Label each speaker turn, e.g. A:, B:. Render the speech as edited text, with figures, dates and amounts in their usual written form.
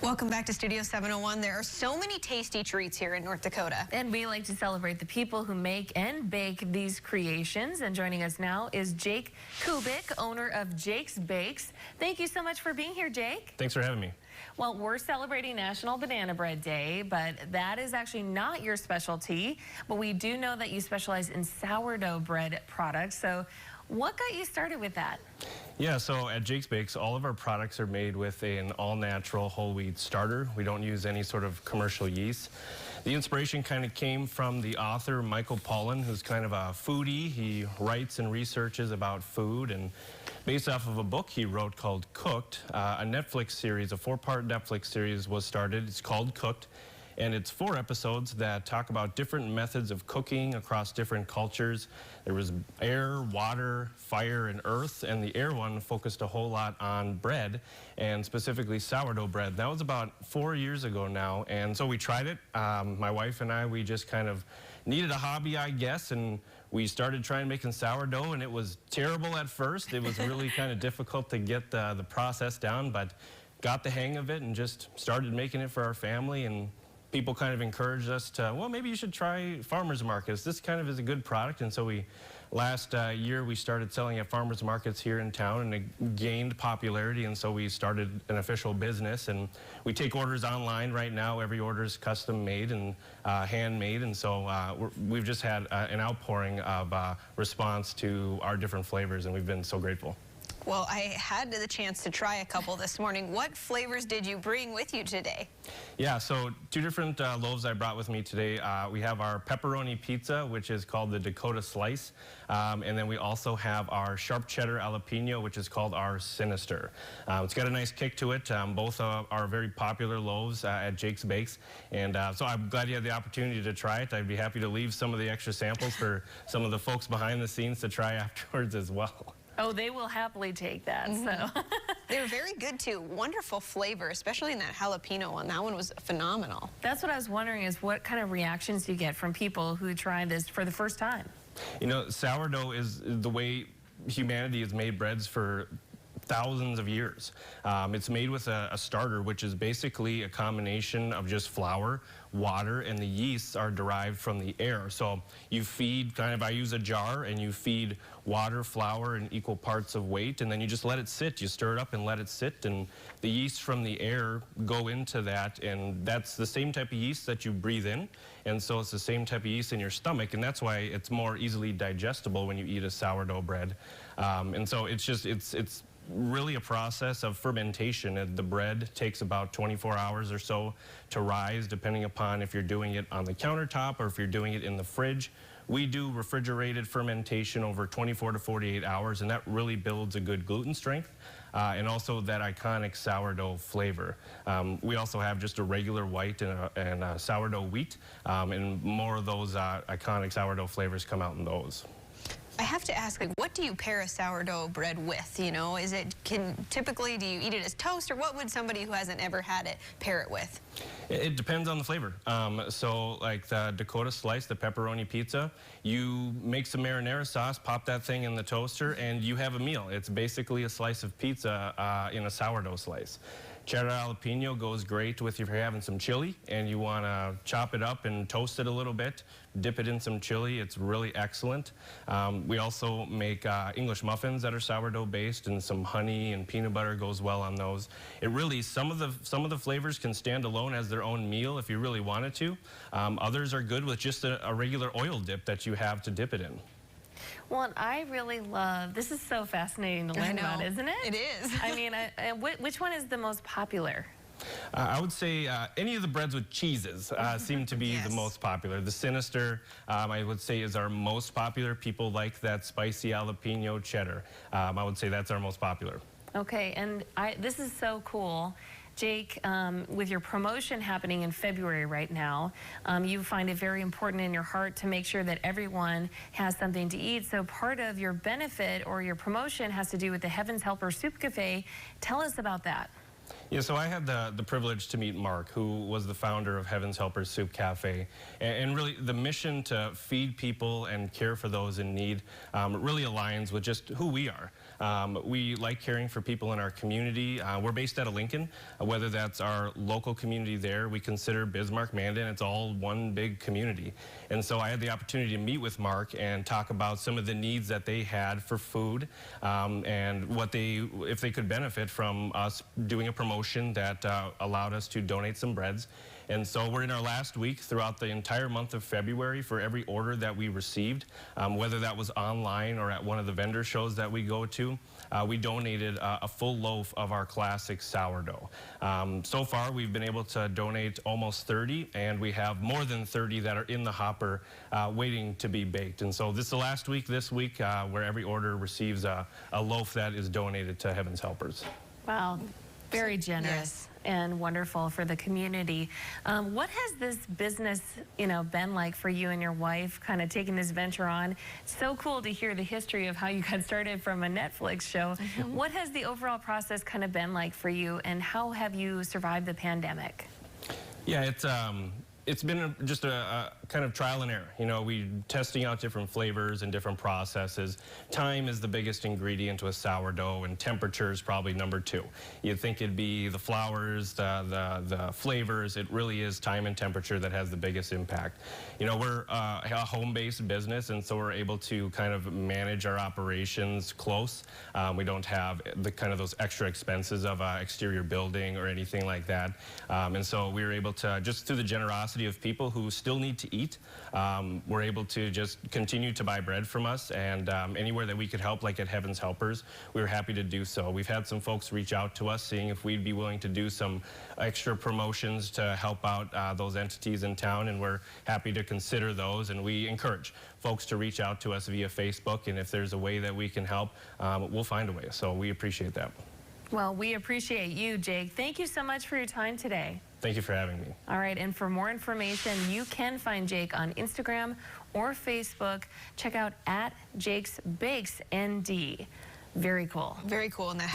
A: Welcome back to Studio 701. There are so many tasty treats here in North Dakota.
B: And we like to celebrate the people who make and bake these creations. And joining us now is Jake Kubik, owner of Jake's Bakes. Thank you so much for being here, Jake.
C: Thanks for having me.
B: Well, we're celebrating National Banana Bread Day, but that is actually not your specialty. But we do know that you specialize in sourdough bread products. So what got you started with that?
C: Yeah, so at Jake's Bakes, all of our products are made with an all-natural whole wheat starter. We don't use any sort of commercial yeast. The inspiration kind of came from the author Michael Pollan, who's kind of a foodie. He writes and researches about food, and based off of a book he wrote called Cooked, a Netflix series, a 4-part Netflix series was started. It's called Cooked. And it's 4 episodes that talk about different methods of cooking across different cultures. There was air, water, fire, and earth, and the air one focused a whole lot on bread, and specifically sourdough bread. That was about 4 years ago now, and so we tried it. My wife and I, we just kind of needed a hobby, I guess, and we started trying making sourdough, and it was terrible at first. It was really kind of difficult to get the process down, but got the hang of it and just started making it for our family. And people kind of encouraged us to, well, maybe you should try farmers markets. This kind of is a good product. And so last year we started selling at farmers markets here in town, and it gained popularity. And so we started an official business, and we take orders online right now. Every order is custom made and handmade. And so we've just had an outpouring of response to our different flavors, and we've been so grateful.
A: Well, I had the chance to try a couple this morning. What flavors did you bring with you today?
C: Yeah, so 2 different loaves I brought with me today. We have our pepperoni pizza, which is called the Dakota Slice. And then we also have our sharp cheddar jalapeno, which is called our Sinister. It's got a nice kick to it. Both are very popular loaves at Jake's Bakes. And so I'm glad you had the opportunity to try it. I'd be happy to leave some of the extra samples for some of the folks behind the scenes to try afterwards as well.
B: Oh, they will happily take that. So
A: They were very good too. Wonderful flavor, especially in that jalapeno one. That one was phenomenal.
B: That's what I was wondering, is what kind of reactions do you get from people who try this for the first time?
C: You know, sourdough is the way humanity has made breads for thousands of years. It's made with a starter, which is basically a combination of just flour, water, and the yeasts are derived from the air. So you feed I use a jar, and you feed water, flour in equal parts of weight, and then you just let it sit. You stir it up and let it sit, and the yeasts from the air go into that, and that's the same type of yeast that you breathe in, and so it's the same type of yeast in your stomach, and that's why it's more easily digestible when you eat a sourdough bread. And so it's really a process of fermentation. And the bread takes about 24 hours or so to rise, depending upon if you're doing it on the countertop or if you're doing it in the fridge. We do refrigerated fermentation over 24 to 48 hours, and that really builds a good gluten strength and also that iconic sourdough flavor. We also have just a regular white and a sourdough wheat, and more of those iconic sourdough flavors come out in those.
A: I have to ask, what do you pair a sourdough bread with? You know, typically, do you eat it as toast, or what would somebody who hasn't ever had it pair it with?
C: It depends on the flavor. So like the Dakota Slice, the pepperoni pizza, you make some marinara sauce, pop that thing in the toaster, and you have a meal. It's basically a slice of pizza in a sourdough slice. Cheddar jalapeno goes great with if you're having some chili and you want to chop it up and toast it a little bit, dip it in some chili. It's really excellent. We also make English muffins that are sourdough based, and some honey and peanut butter goes well on those. It really, some of the flavors can stand alone as their own meal if you really wanted to. Others are good with just a regular oil dip that you have to dip it in.
B: Well, and I really love, this is so fascinating to learn about, isn't it?
A: It is.
B: I mean, which one is the most popular?
C: I would say any of the breads with cheeses seem to be the most popular. The Sinister, I would say, is our most popular. People like that spicy jalapeno cheddar. I would say that's our most popular.
B: Okay, and this is so cool. Jake, with your promotion happening in February right now, you find it very important in your heart to make sure that everyone has something to eat. So part of your benefit or your promotion has to do with the Heaven's Helper Soup Cafe. Tell us about that.
C: Yeah, so I had the privilege to meet Mark, who was the founder of Heaven's Helper Soup Cafe. And really, the mission to feed people and care for those in need really aligns with just who we are. We like caring for people in our community. We're based out of Lincoln, whether that's our local community there. We consider Bismarck, Mandan, it's all one big community. And so I had the opportunity to meet with Mark and talk about some of the needs that they had for food and if they could benefit from us doing a promotion that allowed us to donate some breads. And so we're in our last week throughout the entire month of February for every order that we received, whether that was online or at one of the vendor shows that we go to. We donated a full loaf of our classic sourdough. So far, we've been able to donate almost 30, and we have more than 30 that are in the hopper waiting to be baked. And so this is the last week, this week, where every order receives a loaf that is donated to Heaven's Helpers.
B: Wow, very generous.
A: Yes.
B: And wonderful for the community. What has this business, been like for you and your wife, kind of taking this venture on? It's so cool to hear the history of how you got started from a Netflix show. What has the overall process kind of been like for you, and how have you survived the pandemic?
C: Yeah, it's been just a kind of trial and error. We testing out different flavors and different processes. Time is the biggest ingredient to a sourdough, and temperature is probably number 2. You'd think it'd be the flours, the flavors. It really is time and temperature that has the biggest impact. We're a home-based business, and so we're able to kind of manage our operations close. We don't have those extra expenses of exterior building or anything like that. And so we were able to, just through the generosity of people who still need to eat, we're able to just continue to buy bread from us, and anywhere that we could help, like at Heaven's Helpers, we were happy to do so. We've had some folks reach out to us seeing if we'd be willing to do some extra promotions to help out those entities in town, and we're happy to consider those, and we encourage folks to reach out to us via Facebook, and if there's a way that we can help, we'll find a way. So we appreciate that.
B: Well, we appreciate you, Jake. Thank you so much for your time today.
C: Thank you for having me.
B: All right, and for more information, you can find Jake on Instagram or Facebook. Check out @JakesBakesND. Very cool.
A: Very cool. And that